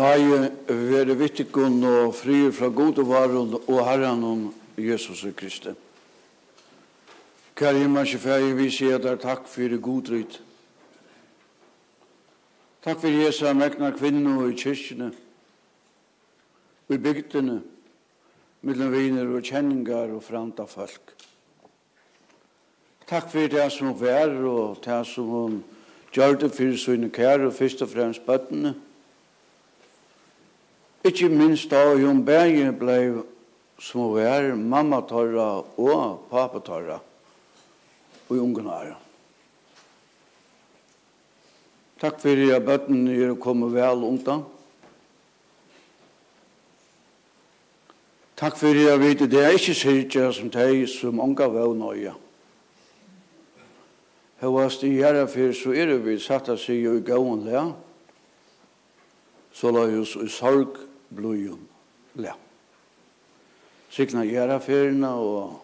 Nei, være vittikken og fri fra gode varer og Herren om Jesus Kristi. Kjære himmelske Far, vi sier deg takk for godryd. Takk for Jesu mekna kvinner i kyrkjene, i bygdene, mellom viner og kjenninger og franta folk. Takk for det som hun var, og det som hun gjør det for sine kjære, og først og fremst bøttene. Ikke minst da hun begge ble som hun var, mamma tørra og pappa tørra, og ungene er. Takk for at bøttene er kommet vel undan. Takk for at vi det er ikke sikkert som de som unga var nøye. Hva det gjør for så er det vi satt å si i gåen le, så la oss i sorg blodjon le. Sikna gjør ferene og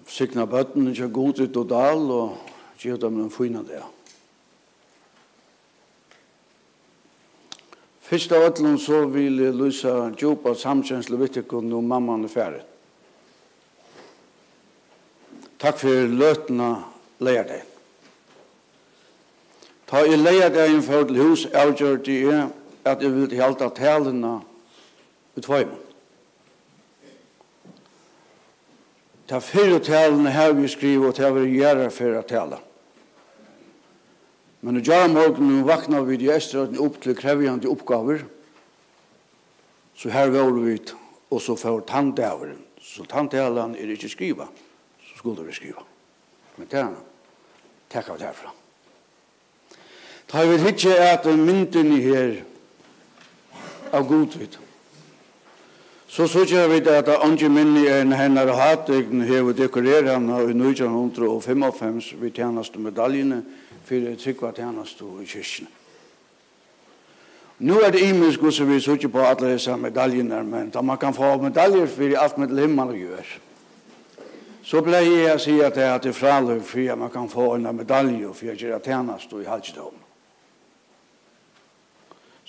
sikna bøttene ikke god ut og dal og gjør dem en fina det. Først av alt så vil jeg lyse djupa samkjensle vittikon og mammaen er ferdig. Takk for løtene leier deg. Ta i leier deg innenfor til hus, avgjør det at jeg vil hjelpe talene utvøymen. Ta fire talene her vi skriver, og ta vi gjøre for å tale. Men når jeg morgenen vakna vi de estrøtene opp til krevjende oppgaver, så her var vi, og så får tanndaveren. Så tanndaveren er ikke skriva. Skulle vi skriva. Men det takker vi derfra. Da vi ikke at mynden her av godvitt. Så sier vi at andre minne enn henne har hatt, har vi dekoreret henne i 1955 ved tjeneste medaljene for trykva tjeneste i kyrkene. Nå er det imisk som vi sier på alle disse medaljene, men da man kan få medaljer for alt med himmel å gjøre. Så ble jeg å si at det er fraløp for at man kan få en medalje for å gjøre tjenest i halvdom.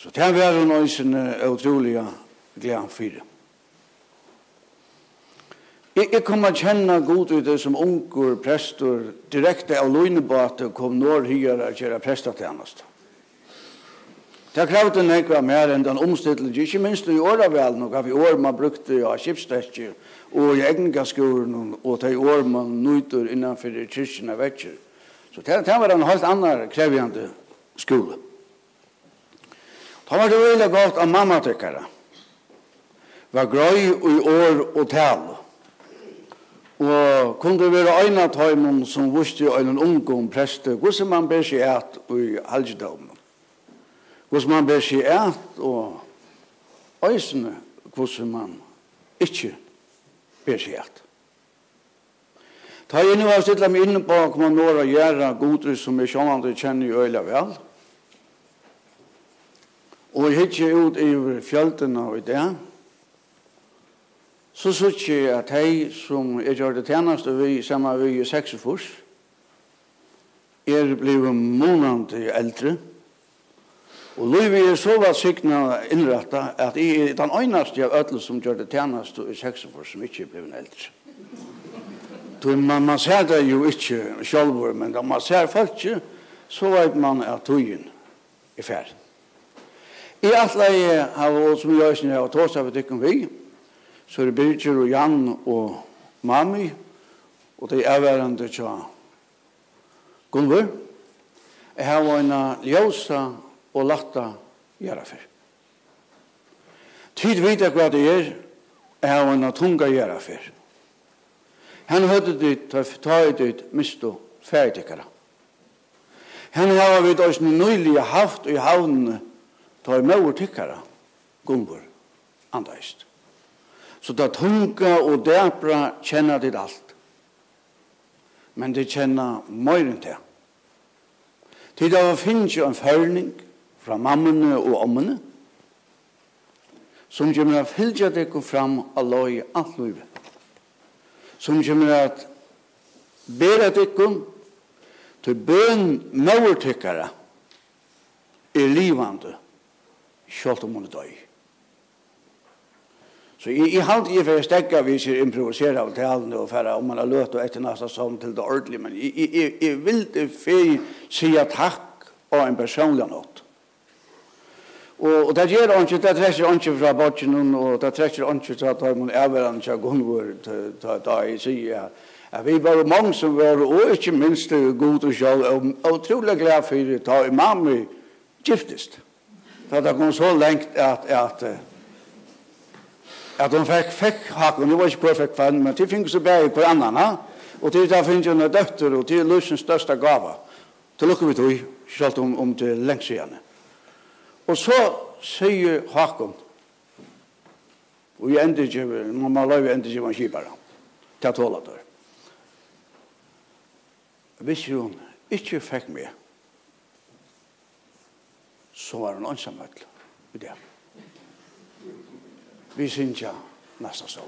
Så det var noe som er utrolig glede for det. Jeg kommer å kjenne god ut det som unger, prester, direkte av løgnebate kom når hyere å gjøre prestatjenest. Det krevde nekva mer enn den omstillelse, ikke minst i åravelen, og hva år man brukte av skipstekje, og i egengaskolen, og de år man nøyter innenfor kyrkene vekker. Så det var en helt annen krevjende skole. Da var det veldig godt av mammatykkere. Var grøy i år og tal. Og kunne være øyne av tøymen som visste en unge om prester, hvordan man ber seg et i halvdagen. Hvordan man ber seg et, og øysene hvordan man ikke ber seg et. Ta inn og stille meg inne på hva man når å gjøre godere som jeg skjønner kjenner i øyla vel. Og jeg hittar ut i fjøltene av det. Så synes jeg at de som jeg gjør det tjeneste sammen vi i 6 fors, blevet månande eldre. Og Louis er så var sikna innrettet at jeg er den eneste av ødel som gjør det tjeneste i 6 fors som ikke blevet eldre. Man ser det jo ikke selv, men da man ser folk ikke, så vet man at tøyen er ferdig. I atleie har vi, som jeg også har tåst av det vi, så er det Birger og Jan og Mami, og det er værende til Gunvor. Jeg har en ljøsa og latta gjøre for. Tid vet jeg hva det er, jeg har en tunga gjøre for. Han hadde ditt, ta i ditt, misto ferdigere. Han har vi også nylig haft i havnene, ta i møver tykkere, Gunvor, andaist. Så da tunga og dæpra kjenner ditt alt. Men de kjenner mer enn det. Til det finnes jo en førning fra mammene og ommene, som kommer å fylge deg fram og løye alt livet. Som kommer å bære deg til bøn møvertykkere livande, selv om hun døy. Så jeg halte jeg for å stekke hvis jeg improviserer av talene og for om man har løt og etter nesten sånn til det ordentlige, men jeg vil si takk og en personlig nåt. Og det gjør ikke, det trekker ikke fra Borgen, og det trekker ikke fra at man er hverandre til Gunnvor, da jeg sier at vi var mange som var, og ikke minst god og selv, og utrolig glad for at da imam giftest. For det kom så lengt at hun fikk haken, det var ikke perfekt fan, men de fikk så bare på annan, og til da finnes hun en døtter, og til løsens største gava. Til lukker vi tog, selv om det lengst siden. Og så sier haken, og jeg ender ikke, man løy ender ikke man kjipere, til å tåle det. Hvis hun ikke fikk med, så var hun ansamhet i det. Vi synes ja, nesten så.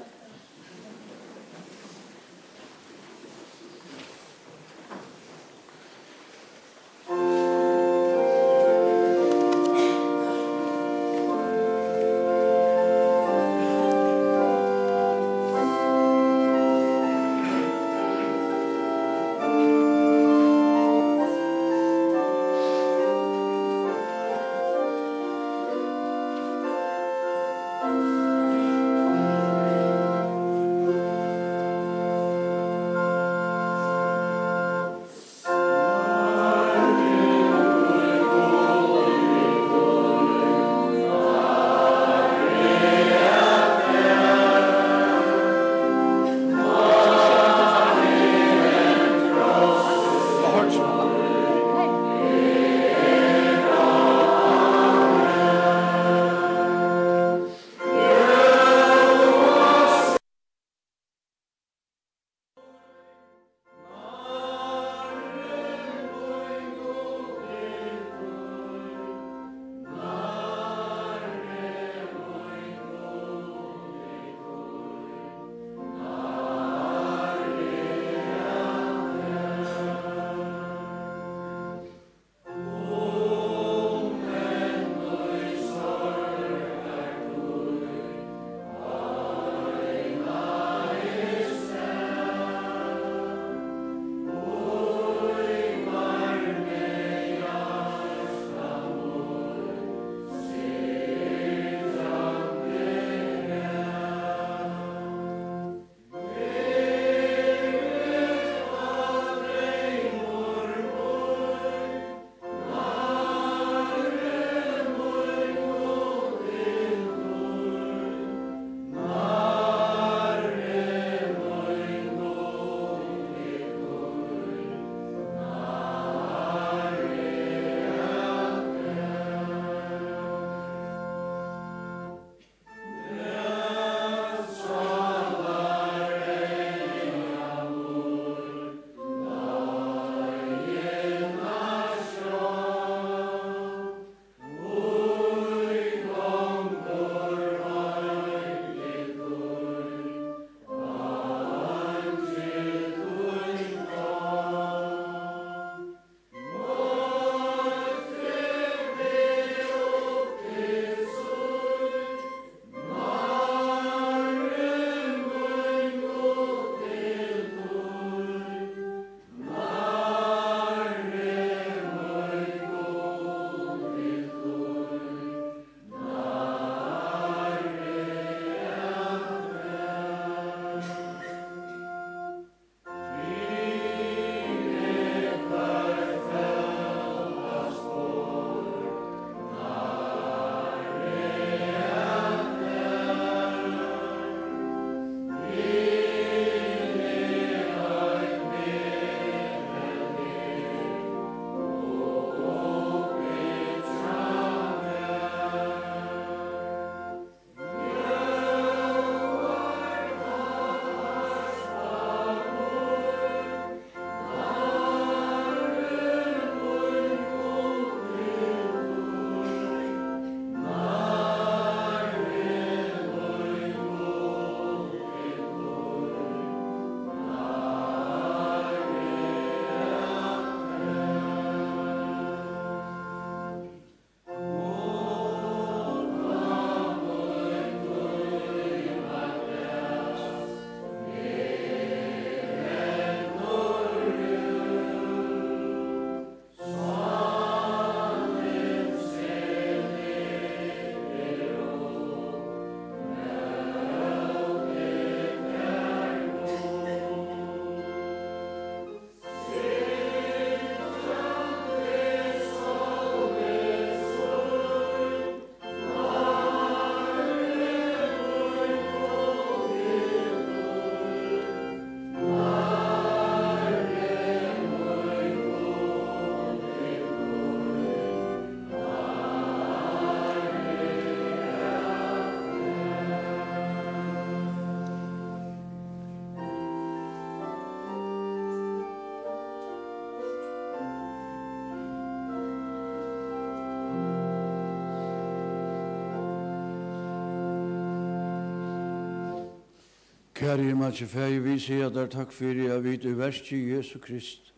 Kjære himmelske Fære, vi sier der takk for jeg vidt i verst i Jesu Krist.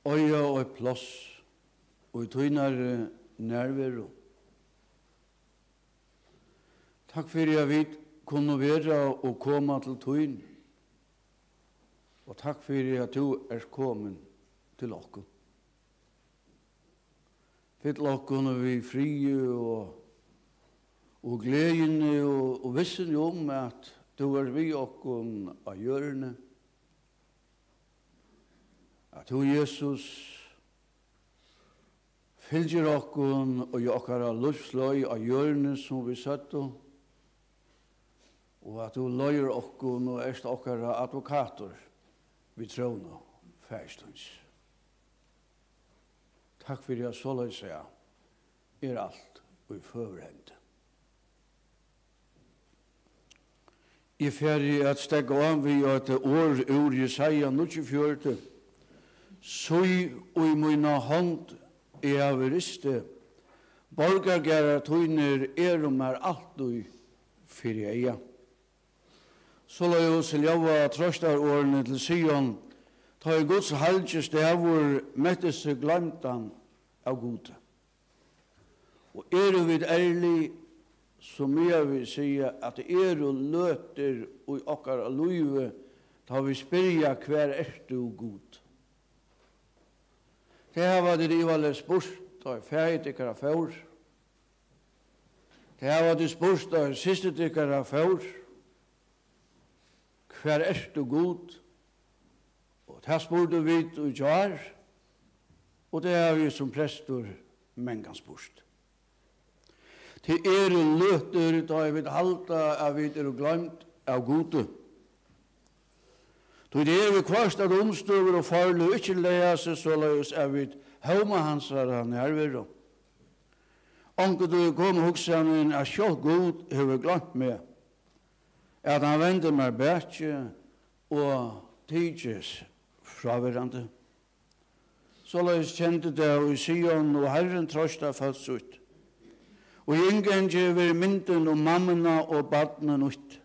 Øya og et plass, og i tøynare nærværo. Takk for jeg vidt kunne være og komme til tøyn. Og takk for at du kommet til okken. Fyll okken vi frie og gleden og vissen om at du vi okken av hjørne. At du, Jesus, fylgjer okken og i okkara luftsløy av hjørne som vi satt og at du løyer okken og erst okkara advokator vi tråna færstens. Takk for jeg så løy seg alt og i førhende. I ferdig at stegge om vi at år ur Jesaja 24. Sui og i mine hånd av riste, borgargæra tøyner alt og fyrir eia. Så la jeg oss ljava trøstar årene til Sion, ta i Guds halvtje stavur mettes glemtan av gode. Og vi ærlig, som jeg vil si at og løter og okkar løyve, ta vi spyrja hver du god. Det her var det ivalde spørst, da ferdig tykkara fjord. Det her var det spørst, da siste tykkara fjord. Hver du god? Og det spurte vi og jar, og det er vi som prestor mengan spørst. Til løter, da jeg vil halda av vi glemt av gode. Da det vi kvart at omstøver og farlig og ikke leia seg, så løs av vi hauma hans her nærvero. Onke du kom hoksanen at sjå god hever glemt med, at han vende meg bætje og tidjes fraverande. Så løs kjente det i Sion og Herren trøsta falsk ut. Og ingen gjør mynden om mammena og badnen ut.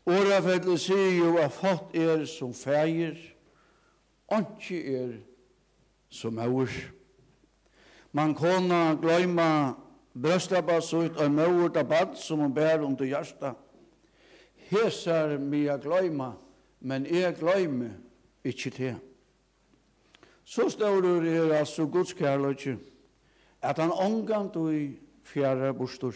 Årafellet sier jo at fått som feir, og ikke som maur. Man kan gløyma brøstabass ut av maur da bad som man bær under hjärsta. Hesar mye gløyma, men jeg gløyme ikke til. Så står det altså Guds kærløyke, at han omgant i fjerde bostor.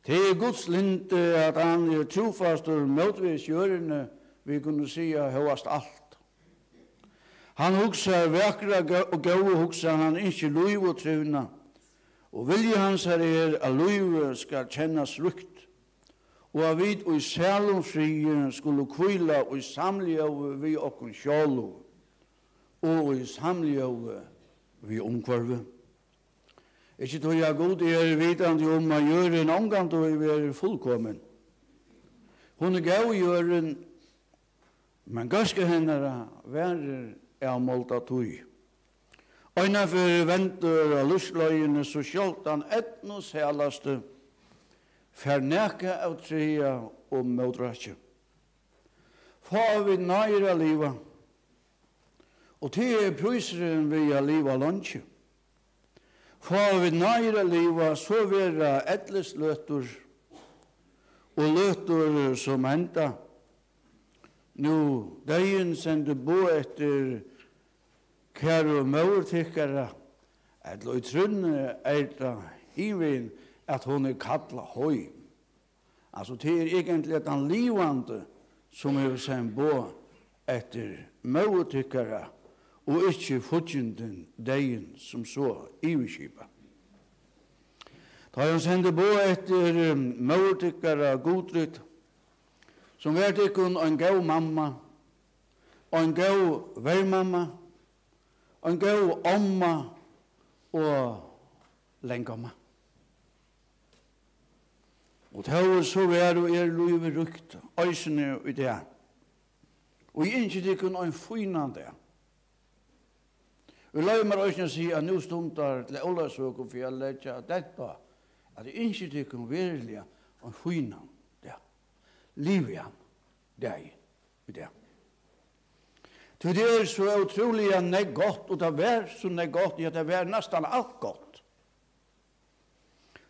Det Guds linte at han trofast og møtvis gjørende, vi kunne si høyast alt. Han hugsar vekra og gau hugsar han ikke luiv og truna, og vilje hans at luiv skal kjennas rukt, og at vi i selom frie skulle kvila og i samliau vi okkun sjålu, og i samliau vi omkvarve. Ikke tog jeg god vitande om å gjøre en omgang til å være fullkommen. Hun gav gjøren, men ganske henne værer av målta tog. Øyne for venter av lusløyene så skjølt han etnos helaste, ferneke av trea og mødrakje. Få vi nære livet, og til prøyseren vi av livet lunsje. Får vi nære livet, så vera etles løtur, og løtur som enda. Nå, dagen sender bo etter kære og maurtikkere, at lo i trunne da hivin at hun kalla høy. Altså, det egentlig at han livande som sender bo etter maurtikkere, og ikke fortjenten dagen som så iverskipa. Da han sendte på etter mørtikkere godrytt, som vært ikke en gau mamma, og en gau værmamma, og en gau omma, og lengomma. Og det var så vær og løyve rukt, øysene i det. Og jeg ikke ikke en fynan det. Vi løy meg også å si at nå stundar til Olavsvåk for jeg lette dette, at det ikke tykker virkelig og fynan, ja. Livian, deg, det. Til det så utrolig nek godt, og det var så nek godt, ja, det var nesten alt godt.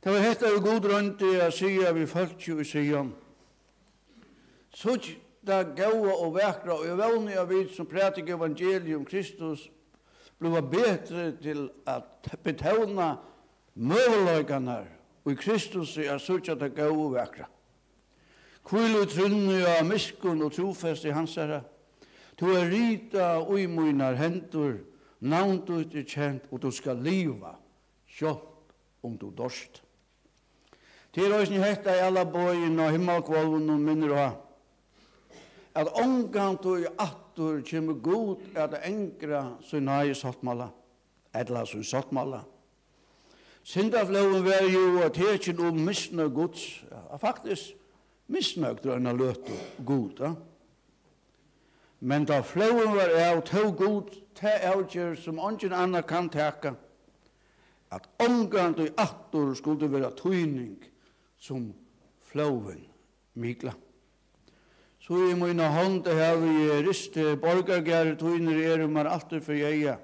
Det var hette jo god rundt i å si vi følte jo i Sion. Så det gode og vekra, og jeg vågner jeg vidt som prætik evangelium Kristus, ble bedre til at betona møveløygene og i Kristus er så det gode og vekra. Kvill og trunne og miskun og trofest i hans herre. Du er rita og i munar hendur, navn du er kjent, og du skal liva, kjøtt om du dorst. Til oss ni hetta i alla bøyen og himmelkvalven og minner ha, at omgant og attur kjemur god at engra sin hei sattmala, edla sin sattmala. Syndafloven var jo at hekin om misnøy gods, faktisk misnøy drøyna løtu god, men da floven var av til god, til avgjør som ingen annan kan teka, at omgant og attur skulle være tøyning som floven mikla. Så i mine hånd har vi rist borgargære tøyner man alltid for jeia.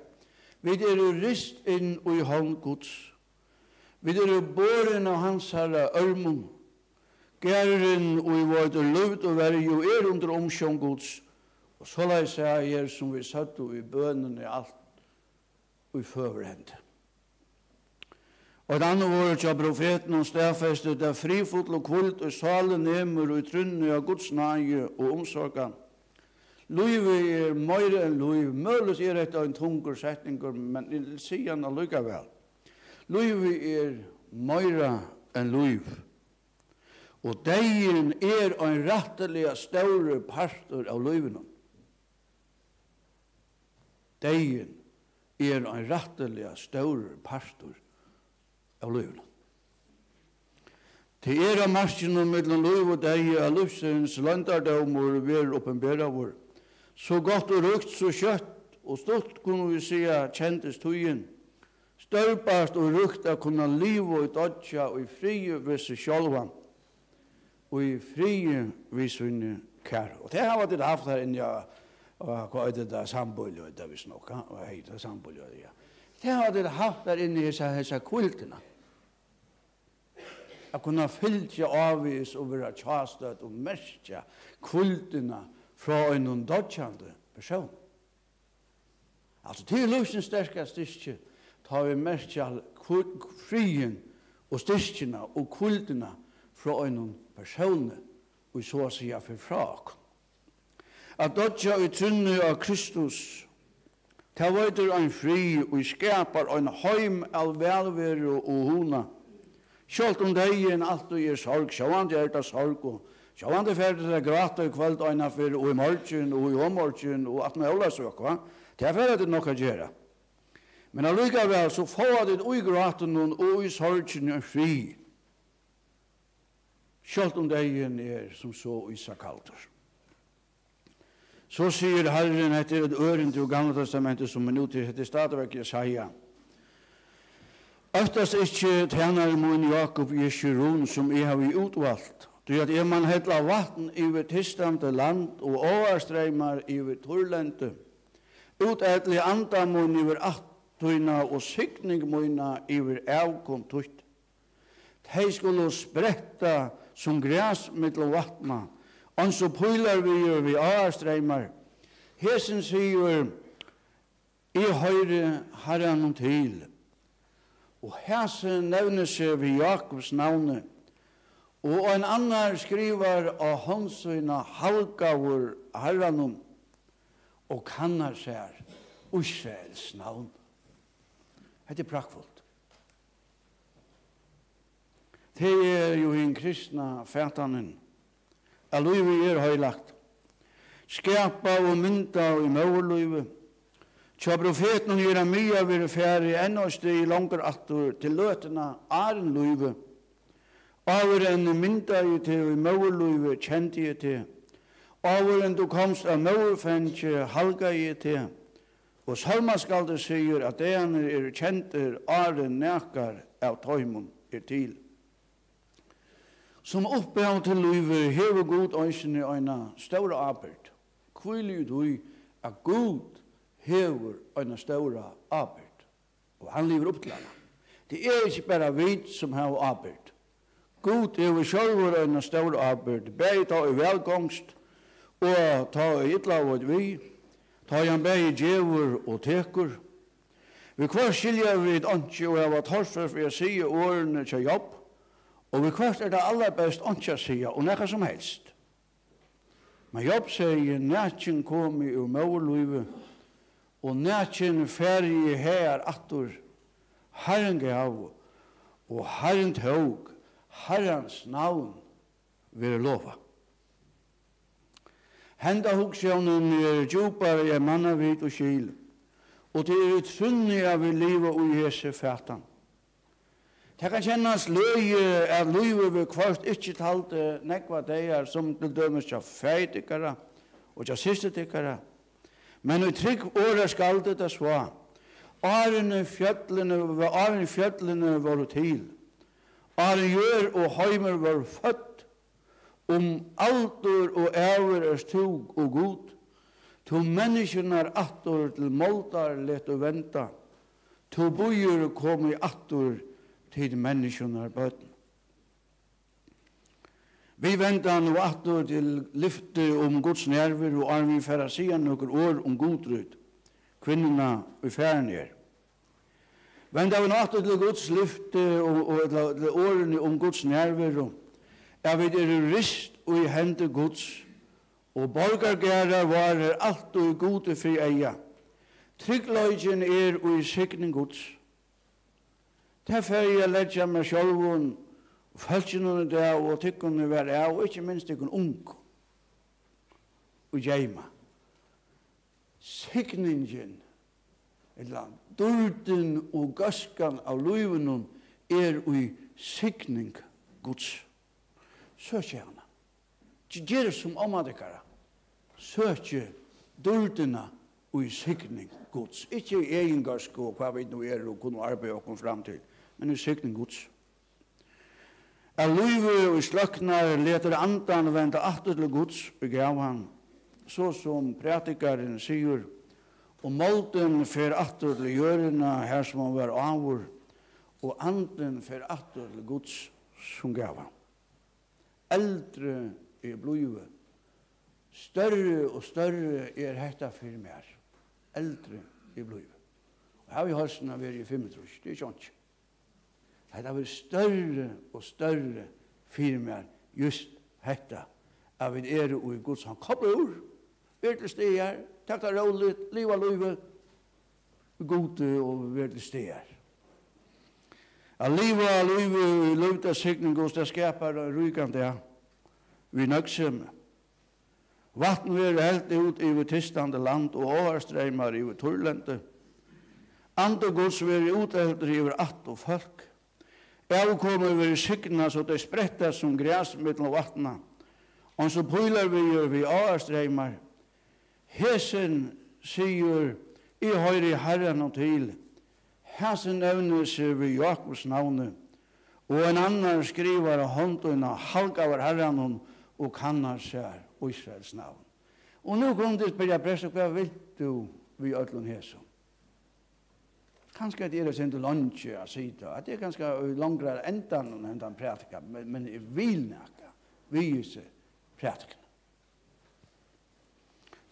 Vi rist inn i hånd gods. Vi båren av hans herre ørmon. Gæren og i vårt løvd og være jo under omsjån gods. Og så la jeg seg som vi satt i bønene alt og i førerhend. Og det andre året av profeten og stedfestet er frifotl og kvult og salen nemer og trunne av Guds nage og omsorgan. Løyve mer enn løyve. Møles et av en tunger setninger, men jeg sier han allikevel. Løyve mer enn løyve. Og degen en rettelig større parter av løyvene. Degen en rettelig større parter av løyvene. Til av marsjen og mellom løyv og deg av løyvsens landardommer ver oppenbæra vår. Så godt og rukt, så kjøtt og stort kunne vi si kjentes tøyen. Størpast og rukt å kunne live og dodja og i frie ved seg sjølvan. Og i frie ved sinne kære. Og det har vi haft her inne, hva er det da sambølge, det vi snakka, og hei, det sambølge, ja. Det har vi haft der inne i disse kviltene. Å kunne fylle avvis og være tjastet og merke kviltene fra en dodjande person. Altså til løsens sterkast styrke tar vi merke frien og styrkene og kviltene fra en person og så å si for frak. At dodja i trunne av Kristus ta veitur ein fri og skapar ein heim av velvære og hona. Sjølt degen alt og sorg, sjåvand det sorg, og sjåvand det ferdig til grata i kveld eina for og i morgen og i omorgen og at med alle søk, va? Det ferdig det nok å gjøre. Men allikevel så får det i graten og i sorgen en fri. Sjølt degen som så i sakalter. Så sier Herren etter et øren til Gamle Testamentet som minutter, etter stadigvæk Jesaja. Øftast ikke tjener min Jakob Jesherun som jeg har utvalgt. Det at man hetla vatten over tistande land og overstreimar over torlente. Utætlig andamun over attøyna og sikningmøyna over avkom tutt. De skulle spretta som græs mittel vattna. Og så pøyler vi avstreimar. Hesen sier, jeg høyre herren til. Og hesen nevner seg ved Jakobs navne. Og en annan skriver av håndsøyna halgavur herren og kannar seg Israels navn. Det prakkfullt. Det jo en kristna fætanen. Alluvi høylagt. Skapa og mynda og i møverluive. Tja profeten Jeremia vil fære ennå steg langer attur til løtena Aren luive. Over enn mynda i til og i møverluive kjente jeg til. Over enn du komst av møverfennkje halga jeg til. Og salmaskaldet sier at det kjenter Aren nekar av tøymon til. Som opphav til livet hever god øyne en større arbeid. Kvile du at god hever en større arbeid. Og han lever opp til henne. Det ikke bare vi som har arbeid. God hever selv en større arbeid. Begge ta i velgångst og ta i ytlavet vi. Ta i han begge djever og teker. Vi kvar skiljer vi et åndsje og hava torsfer for å si årene til jobb. Og vi kvart det aller best åndsje å si og nekka som helst. Men jobb sier nætjen kom i mauerluive og nætjen ferie her attor Herren gav og Herren tog Herrens navn vil lova. Henda hoksjonen djupare i mannavid og skil og det utrunnig av livet og Jesu fætan. Det kan kjennes løye at livet vi kvart ikke talte nekva deir som til dømes til feitikere og til systetikere. Men i trygg året skal det svå. Årene fjøtlene var til. Åren gjør og heimer var født. Alder og æver stug og god. To menneskene attor til måltar lett og venta. To bojer kom i attor til menneskene bøten. Vi venter nå attor til lyfte Guds nerver og armen for å si noen år godryd. Kvinnerna i færen Venter vi nå attor til Guds lyfte og til årene Guds nerver vi rist og i hende Guds og borgargæra var alt og gode fri eia. Tryggløygen og i sikning Guds. Derfor jeg leggja meg sjálfun og følgjene der og tykkene var og ikke minst tykkene ung og gjeima. Sikningen eller durden og gaskan av løyven og i sikning Guds. Søk henne. Ikke gjør som omadekara. Søk durdena og i sikning Guds. Ikke i egen gask og hva vi nå og kunne arbeide og komme frem til. Men i sikning Guds. Løyve og sløknar leter andan vente atter til Guds og gav han. Så som pratikaren sier og målten fer atter til gjørena her som han var avur og anden fer atter til Guds som gav han. Eldre bløyve. Større og større hetta fyrir mer. Eldre bløyve. Og her har vi hørsene vært i 35, det ikke ikke. Det har vært større og større fyrir mer just hetta av vi og i Guds han kobler ord. Virkelig stiger, takk det roligt, liva løyve, gode og virkelig stiger. Liva løyve, løyve sikning hos det skapar rykande, vi nøksemme. Vatten vi helt ut i tistande land og overstreimar i turlente. Andre gods vi utehelter i att og folk. Avkommer vi sikna så det sprettar som græs mittel vattna. Og så pøyler vi overstreimar. Hesen sier i høyre herren og til. Hesen nevnes vi Jakobs navne. Og en annan skriver hånduna halgavar herren og kannar seg Israels navn. Og nå kom det spyrja prest, hva vil du vi ødlun hesum? Kanskje at det sin til lunge å si det, at det kanskje langere endan enn den pratika, men jeg vil nekka vise pratikene.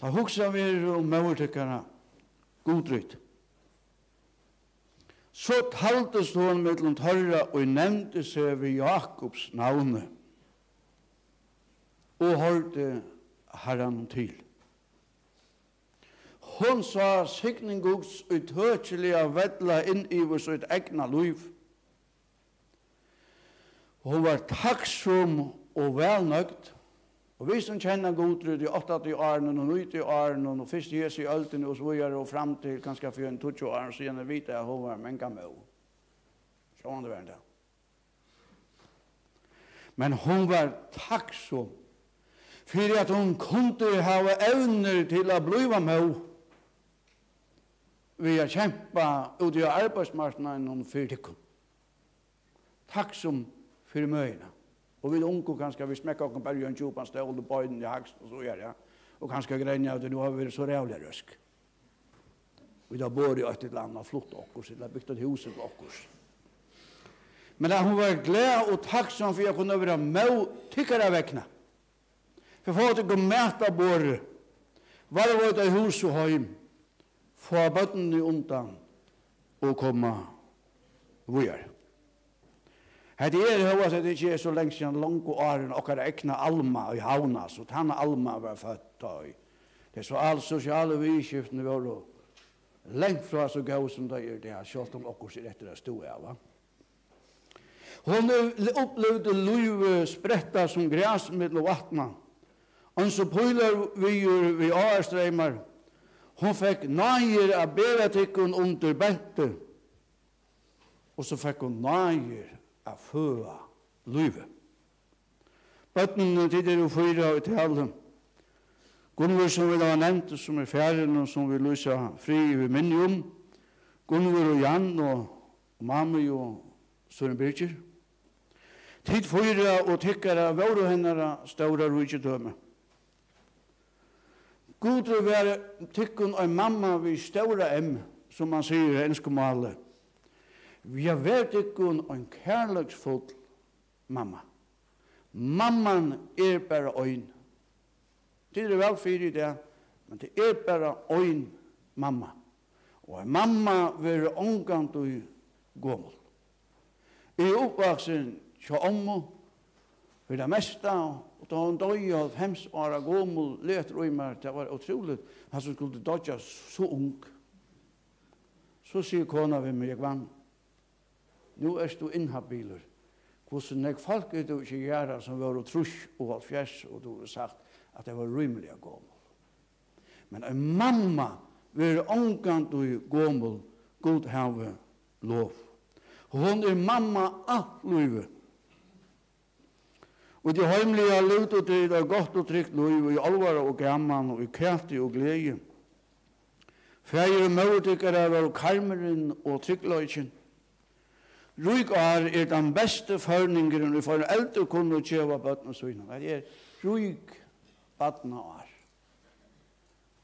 Da hugsa vi mauertykkerne godrytt. Så taltes hun mellom tørra og nevnte seg ved Jakobs navne og hørte Herren til. Hon sa sikning Guds uttøtelig av vettla inn i sitt egna liv. Hun var takksom og velnøgt. Og vi som kjenner godryd i 80 årene og 90 årene og først Jesu i øltene og så videre og frem til kanskje 24 år så gjerne vite at hun var menga med. Så var det vært det. Men hun var takksom for at hun kunne ha evner til å blive med vi har kjempet ut i arbeidsmarknaden for tikkun. Takksom for møyene. Og vi unge kanskje vi smekker oss bare en tjupan stål og bøyden i hakst og så ja. Og kanskje greier at nu har vi vært så rævlig røsk. Vi da bor i et eller annet flott okkurs, eller bygd et hus til okkurs. Men da hun var glad og takksom for jeg kunne være med tykkere vekkene. For jeg får ikke mæta båret. Var det et hus og heim. Få bøttene undan og komme videre. Hette høyast at det ikke er så lenge siden langt åren okkar ekna Alma i Havna, så tanna Alma var født da. Det er så alle sosiale vidskiftene var lengt fra så gau som det er, selv om okkurs er etter å stå av. Hun opplevde livet spretta som græs med vattna. Og så pøyler vi årstreimar. Hun fikk nager av beratikken under beltet. Og så fikk hun nager av føa livet. Bøttene tider og fyra og til alle. Gunvor som vi da har nevnt, som er færen og som vi lyser fri i minne Gunvor og Jan og Mami og Søren Birger. Tid fyra og tykkere våre hennere ståre rujtedømme. God å være tykken og mamma vi ståre som man sier i enskemalet. Vi har vært tykken og en kærleksfull mamma. Mamman er bare øyn. Det er vel fyrir det, men det er bare øyn mamma. Og en mamma vil omgant og gommel. I oppvaksen til ommo, for det meste, og da hun døg av 5 år gommel, letrøymer, det var utroligt, han skulle dødja så ung. Så sier kona ved meg, nu er du inhabiler. Hvordan jeg folk er du ikke gjøre som var trus og fjers, og du har sagt at det var rymelig gommel. Men en mamma vil omgant og gommel, god have lov. Hun er mamma alt livet. Og det heimlige livet og det er godt og trygt liv, i alvare og gamman, og i kæti og glede. Fægir møtikkere var karmeren og tryggløyken. Rujkar er den beste førningen for en eldre kunne kjøve bøtten og søgnen. Det er rujk bøtten og år.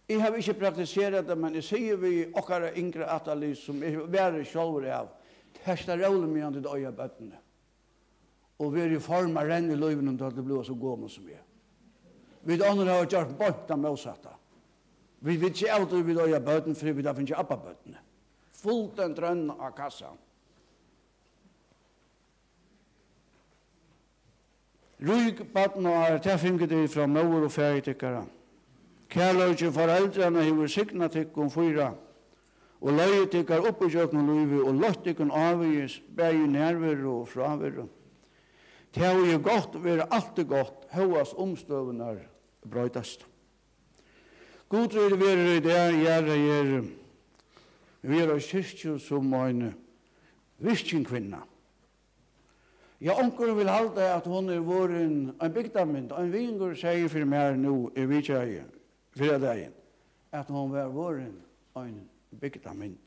Jeg har ikke praktiseret det, men jeg sier vi okkara yngre atali som er vært sjølver av. Testa rolle med an til det øye bøttene. Og vi er i form av renn i løyven til at det blir så gommel som vi er. Vi andre har gjort bort av motsatta. Vi vet ikke alltid vi øye bøtten, for vi da finner ikke appa bøttene. Fullt en drønn av kassan. Rujk bøtten og er tilfinket det fra mor og færgetikkere. Kærløyke foreldrene hever signa tikkum fyra, og løye tikkar oppe i kjøkken løyve, og løtt tikkun avvis, bæg nærvere og fravere. Det er jo godt, være alltid godt, høyas omstøvende brøydast. God vil være i det, gjøre vi er i kyrkje som en viskingkvinna. Ja, onker vil halde at hun er vår en bygdamind, og en vingur sier for meg nå, jeg vet ikke, for dagen, at hun var vår en bygdamind.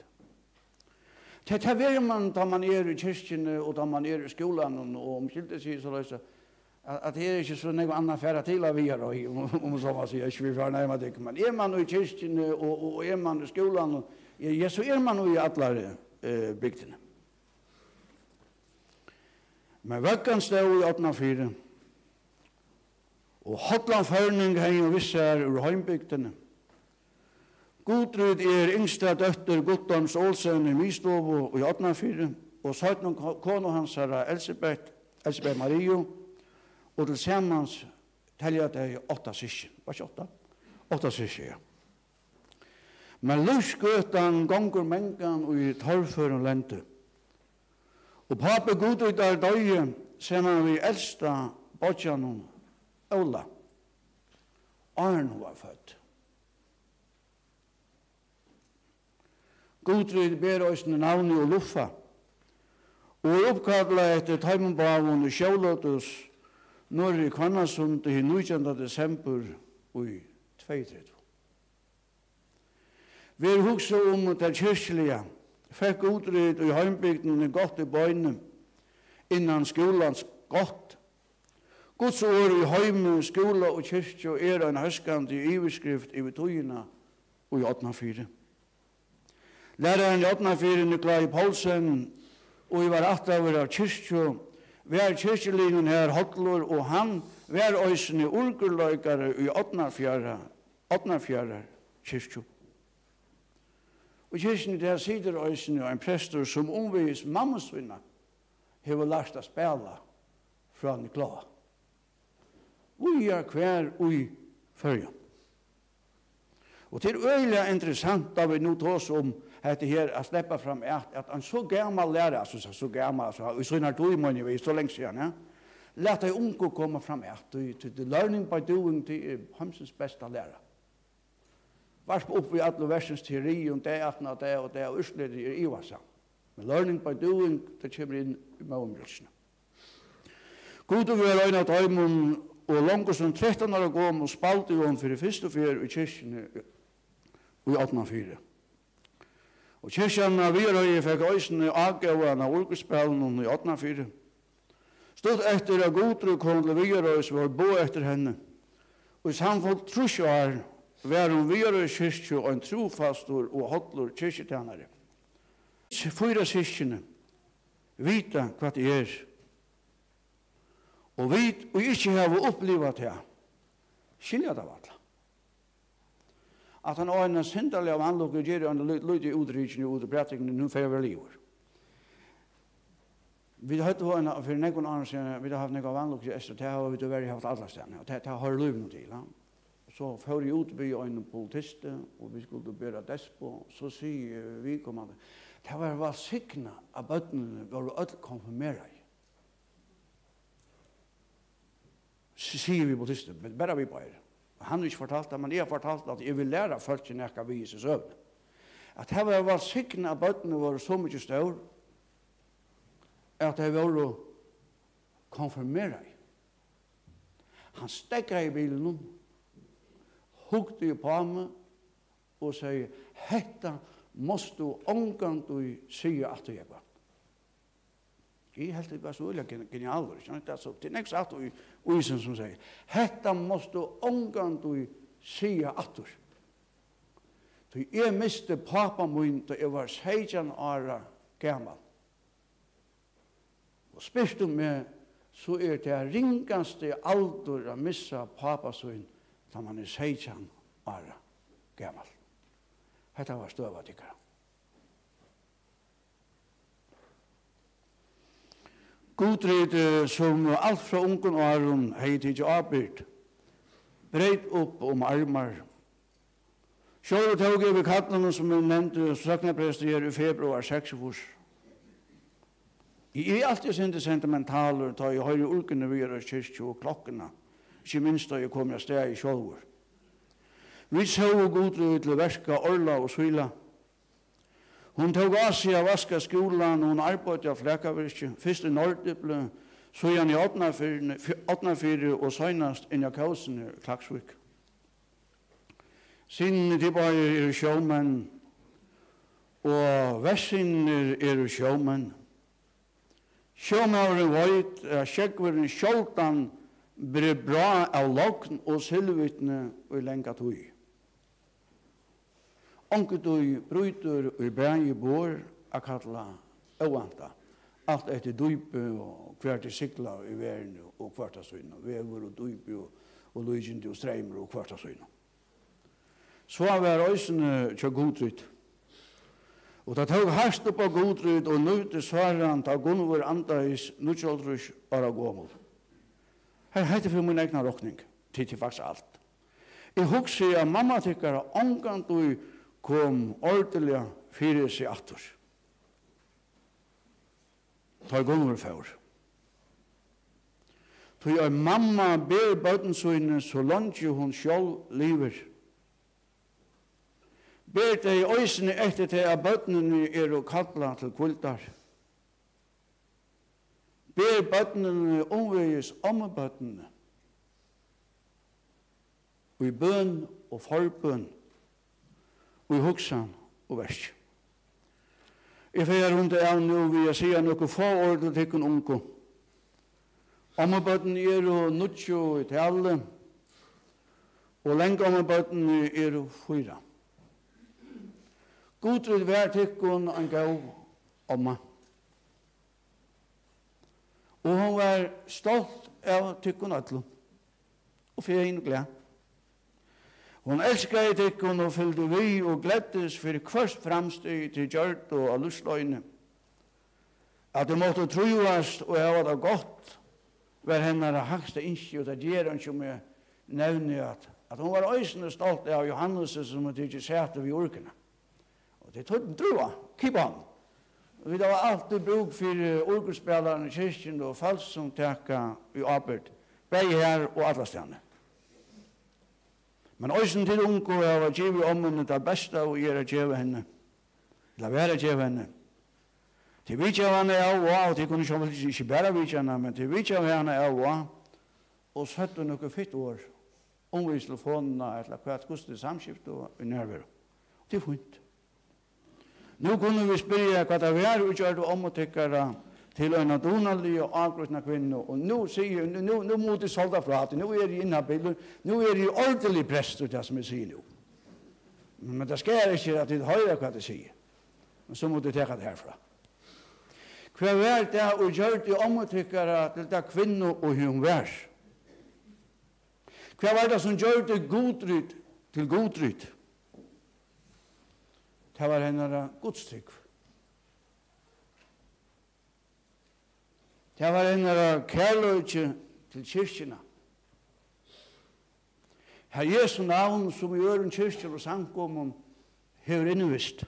Det er man da man er i kyrkjene, og da man er i skolan, og omkyldet sier så løs, at det er ikke så noe annet færre til av vi er, om så man sier, ikke vi får nærmere det, men er man i kyrkjene, og er man i skolan, ja, så er man i alle bygdene. Men vekkan stod i 1804, og hotlandførning hei og visse er ur heimbygdene. Gudrud er yngste døtter Guttorms Olsen i Mistovo i 1804, og 17 kona hans er Elsebeth Mario, og til sammans telja det 8 syskjen. Var ikke 8? 8 syskjen, ja. Men lusgøtan gonger mengan og i torrføren lente. Og pape Gudrud er døye, ser man vi eldsta bodjanon Ola. Arno var født. Gudrud ber oss navnet og luffa, og oppkadla etter teimenbavun i Sjålåtus, når i Kvannasund i 19. desember i 2032. Vi er hugsa det kyrkjelige, fikk Gudrud i heimbygden godt i bøyne, innan skolans godt, Guds ord i heim, skola og kyrkja en høskande iverskrift i tøyina og i 8.4. Læreren i 8.4, Nikolai Paulsen, og i var 8 år av kyrkja, var kyrkjelinen her hotlor, og han var òsne urgerløykare i 8.4 kyrkja. Og kyrkjen der sider òsne en prestor som omvis mammasvinna hever lært å spela fra Nikolai. Vi er hver ui førja. Og det øyelig interessant da vi nå tås om dette her, å slippe fram at en så gammal lærer, altså så gammal, vi så nær tog i måned, vi så lenge siden, ja, let de unge komme fram til learning by doing til hamsens beste lærer. Varsp opp vi alle versens teori om det, og det, og urslet er i vassa. Men learning by doing, det kommer inn i målomrelsene. God og vi er øyne av døymon, og langt som 13 år gå og spalte jo for det første fyr i kyrkene i 1804. Og kyrkene av Virøye fikk øysene avgavene av orkespillen i 1804. Stod etter at Godrud kom til Virøye som var bo etter henne. Og i samfunnet trusjar var hun Virøye kyrkje og en trofastor og hotlor kyrkjetjenere. 4 syskene vita hva det er. Og vi ikke har opplevd det, skilja det av alle. At han har en synderlig av anlokk og gjør en løyde utrykning og utbretningen nå for livet. Vi har hatt for noen annen siden, vi har hatt noen av anlokk i Øster, det har vi vært hatt alle stedene, og det har løyve noe til. Så får jeg utby en politiste, og vi skulle børe despo, så sier vi kommende, det var valgsiktene av bøttene, var vi alle konfirmere i. Sier vi politister, men bare vi bare. Han har ikke fortalt det, men jeg har fortalt at jeg vil lære folk til nekka vi i seg søvn. At her var valgsiktene av bøttene var så mye større, at det var å konfirmere i. Han stekket i bilen, hugte i på meg, og sier, hetta måste du omgang du sier at du er godt. Jeg helt det var så øyelig genialt. Det er nekst at du isen som sier, hetta måste du omgang du sier at du. Jeg miste pappa min da jeg var 16 år gammal. Og spørst du meg, så er det ringaste alder å missa pappa sin da man er 16 år gammal. Hetta var støva tykkere. Godrid som alt fra ungen og Aron hei tidsi avbyrt, breit opp om armar. Sjåre tog vi kattlene som vi nevnte, søkneprester i februar 6 år. Jeg er alltid sentimentaler, da jeg høyre urkene vi gjør kyrkje og klokkene, ikke minst da jeg kommer av sted i sjålvor. Vi så Godrid til verska orla og svila. Hun tog av seg av vaska skolan, og hun arbeidde av flekavirke, først i Nordible, så igjen i 8.4 og søgnast inn i Kausen i Klaksvik. Siden de bare er sjåmenn, og versen er sjåmenn. Sjåmauren veit at skjeggveren sjåltan blir bra av lokn og silvitne og lenga tog. Onkedui bryter og bæg i bor a kalla ovanta. Alt etter dype og hvert er sikla i verden og hvert er søyna. Vever og dype og lujindi og streimer og hvert er søyna. Så var øysene til Godryd. Og det tog harst opp av Godryd og nøyde svaran til Gunvor Andais nødgjaldrys bara gåmål. Her heter for min egna råkning til faktisk alt. Jeg husker at mamma tykkere omgang du kom ordentlig fyrir seg atter. Ta Gunvor for. Tog mamma ber bøtensøyne så langt hun sjål lever. Ber det i øysene etter til at bøtnene er å kalla til kvildar. Ber bøtnene omveges om bøtnene. Og i bøn og forbøn. Og i hugsan og vers. Jeg fer rundt av nå vil jeg si noe få ord til tikkun unko. Ommebøtten er nuttjo i tale, og lenge ommebøtten er 4. Gudrud vær tikkun en gau omma. Og hun var stolt av tikkun öllum, og fegin og glad. Hun elskar tikkun og fyllte vi og gleddes for kvørst framstøy til gjørt og av lustløyne. At det måtte troast og hava det godt, var hennar haksta innskje, og det gjør han som jeg nevner at hun var øysende stolt av Johannes som hun ikke sette ved orkene. Og det tog den troa, keep on. Og vi var alltid bruk for orgelspillerne i kyrkjen og falsomteka i arbeid, begge her og alle stedene. Men øysende til unge var givet om henne det beste og gjøre gjøre henne, eller være gjøre henne. Til vi kjøver henne av og til kunne ikke bare vi kjenne, men til vi kjøver henne av og søtte noe fitt år, omvis telefonene, eller hva et koste samskift og nærvær. Det er fint. Nå kunne vi spørre hva det var og gjøre det om og tykkere til en donalig og avgrutne kvinner, og nå sier nå må de solda fra det, nå er de inhabil, nå er de ordentlig prest, det som jeg sier nå. Men det skal ikke at de hører hva de sier, men så må de teka det herfra. Hva var det og gjør det om og tykkere til det kvinner og hun vær? Hva var det som gjør det godrytt til godrytt? Det var henne godstrykk. Det var henne kærløyke til kyrkjene. Her Jesu navn som gjør en kyrkjer og sankommun hever innvist.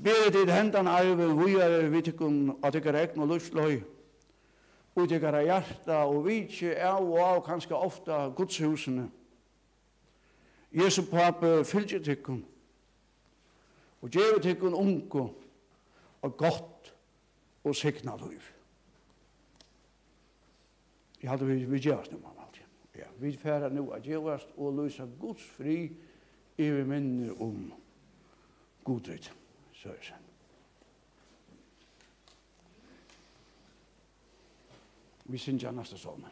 Ber til hendan arve, vi er vittikun at ikke rekna luftsløy, og ikke er hjerta, og vi ikke er og kanskje ofta godshusene. Jesu pape fylgje tikkun, og gjeve tikkun unge, og godt, og sikna liv. Jeg hadde vi gjevast nu, mamma. Ja, vi færa nu at gjevast og løsa Guds fri i vi minner om godrytt. Så er det. Vi synger neste salmen.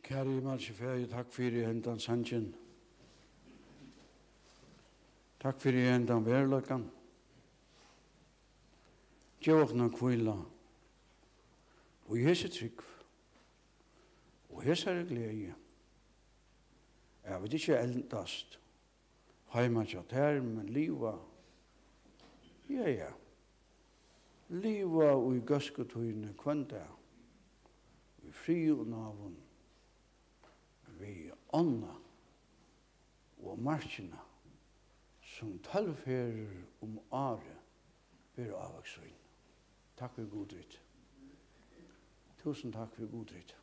Kære himmelske takk for hendan sangen. Takk for hendan verløkan. Gjør okna kvila. Og hese trygg. Og hese er glede. Jeg vet ikke eldast. Heima tjatt her, men liva. Ja. Liva og i gøsketøyne kvanda. Vi fri og navn. Vi ånda og marskina som 12 ferer året ber avvaksøyn. Takk for godritt. Tusen takk for godritt.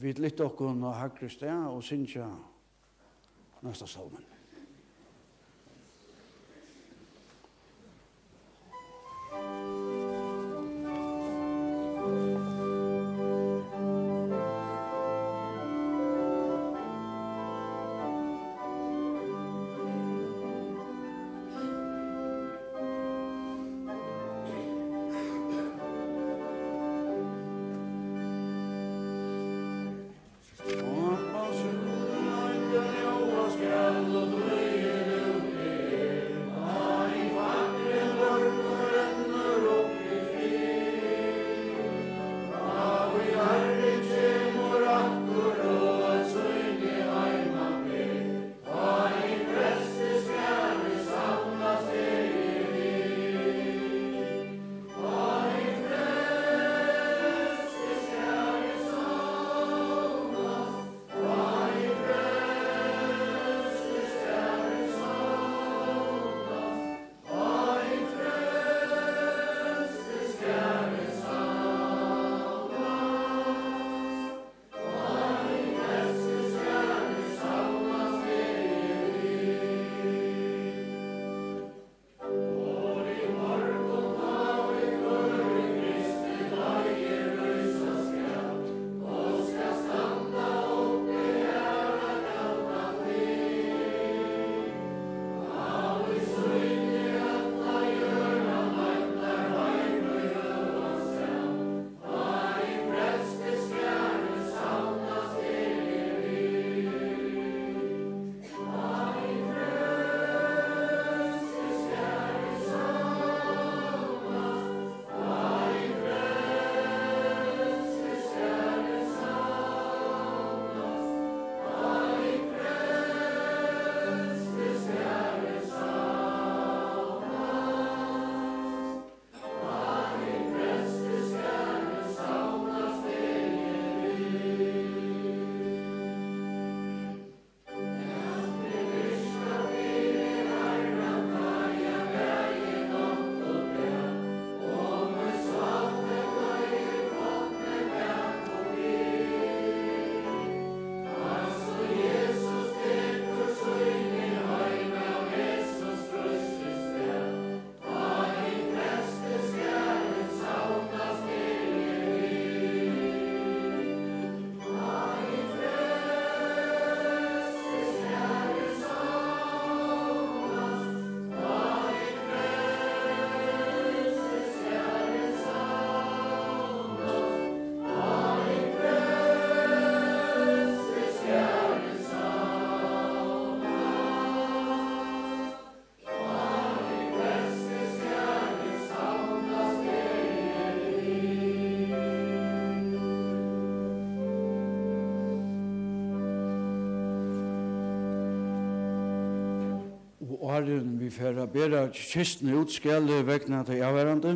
Vi litt okkon og hakre sted og synsja nesta salmen. Vi får bera kistene ut skjelde vekkene til avhverande.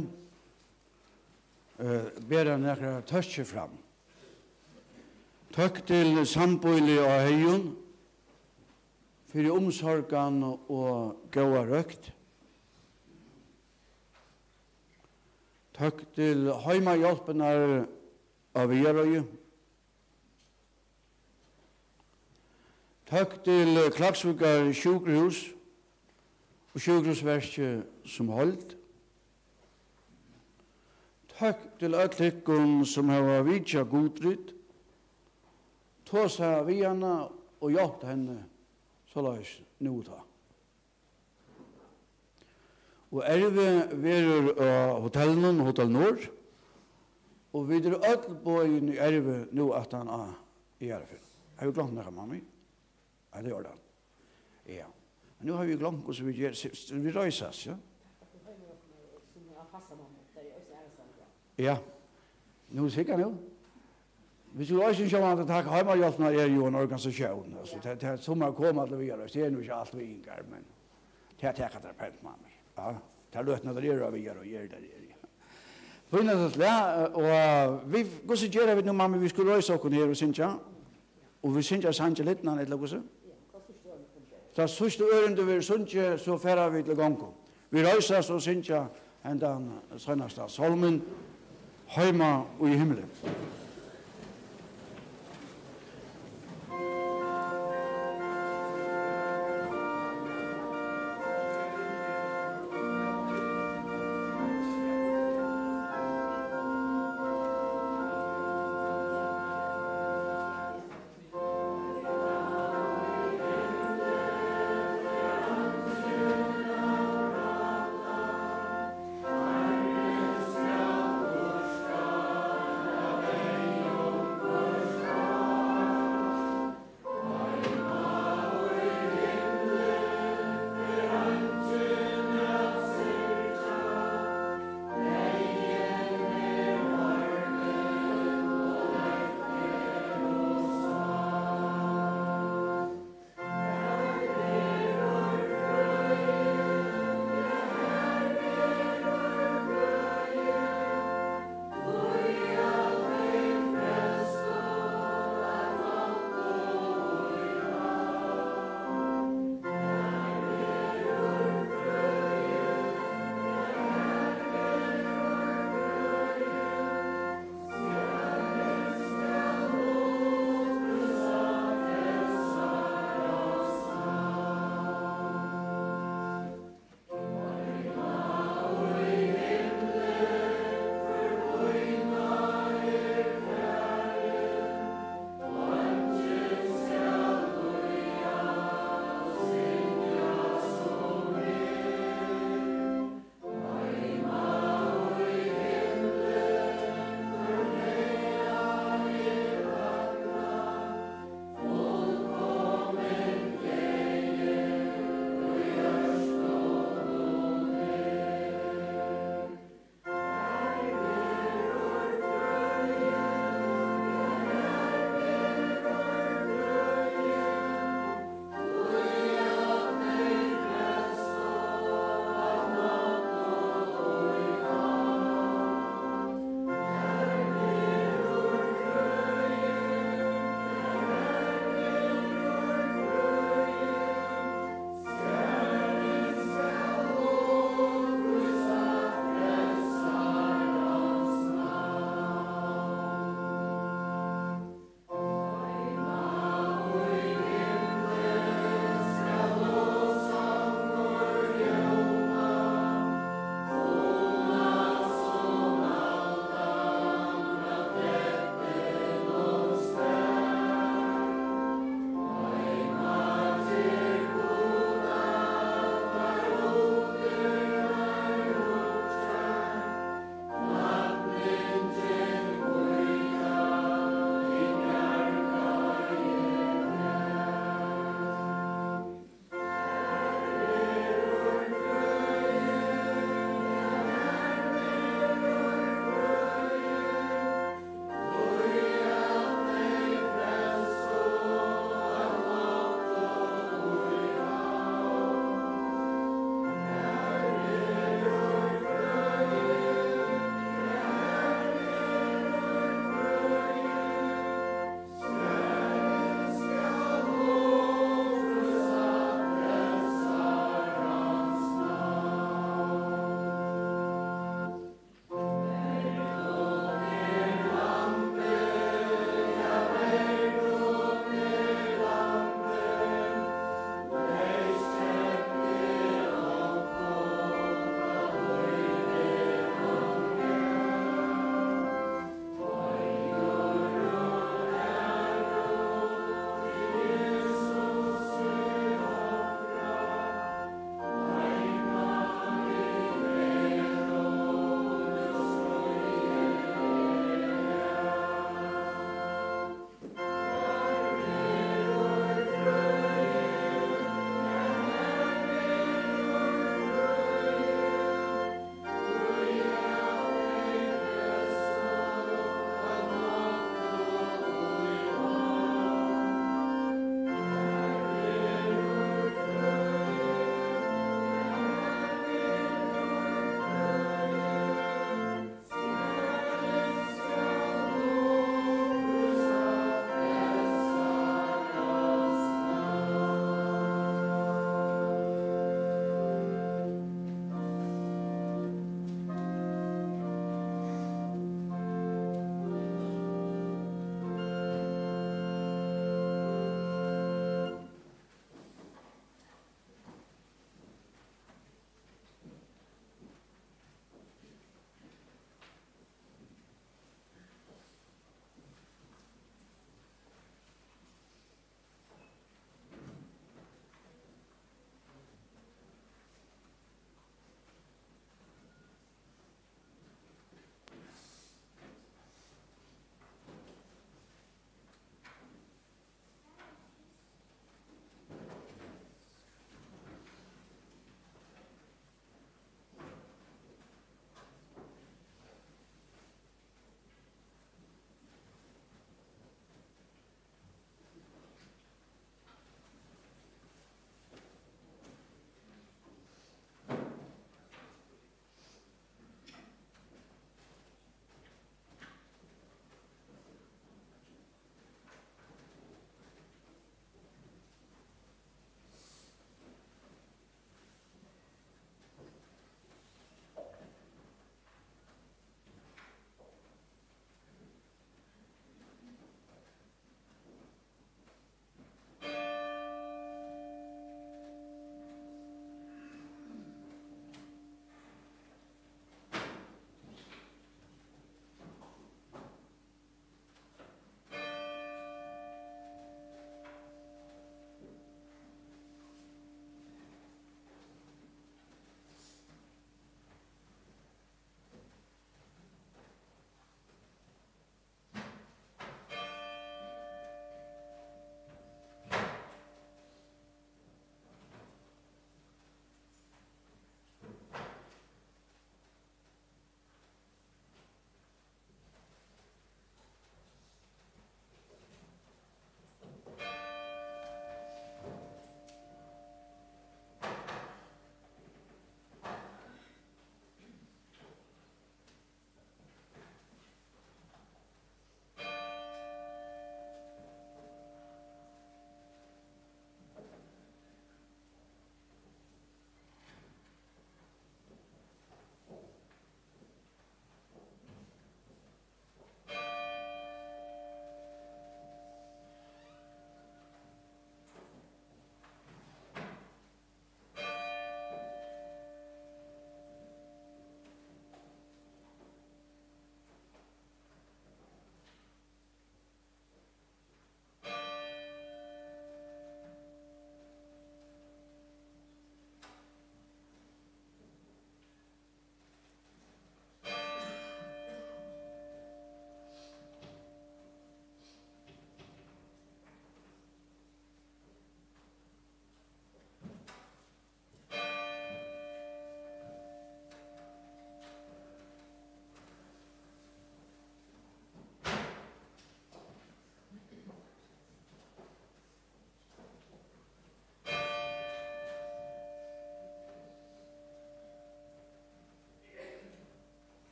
Bera nekra tøtje fram. Takk til sambøyli og heion, for omsorgan og gåa røkt. Takk til heimahjelpenar av Vierøye. Takk til Klaksvíkar sjukrahus og sjukrahusverket som holdt. Takk til øtlikken som har vidtja godrytt, tåsa vi henne og hjelpte henne så løs nå ta. Og vi hotellen, Hotel Nord, og vi alle bøyen i nå at han i Erfinn. Har vi glemt noe, mamma? Ja, det gjør det. Ja. Men nå har vi glemt hvordan vi gjør, vi røyser oss, ja? Ja. Nu sikker nu. Hvis du også ikke har takk hjemmehjelpen er jo en organisasjon. Det er som har kommet til å gjøre. Det er jo ikke alt vi ingår, men det er takk at det er pent med meg. Ja, det er løtene der er vi gjør og gjør det. På en måte, ja, og hvordan gjør vi nå, mamma, vi skulle røyse oss her og synge, og vi synger sange litt, eller hvordan? Så sørste øren du vil synge, så færer vi til gang. Vi røyser oss og synger, hendan sønnesdag, Solmen, Heima og i himmelen.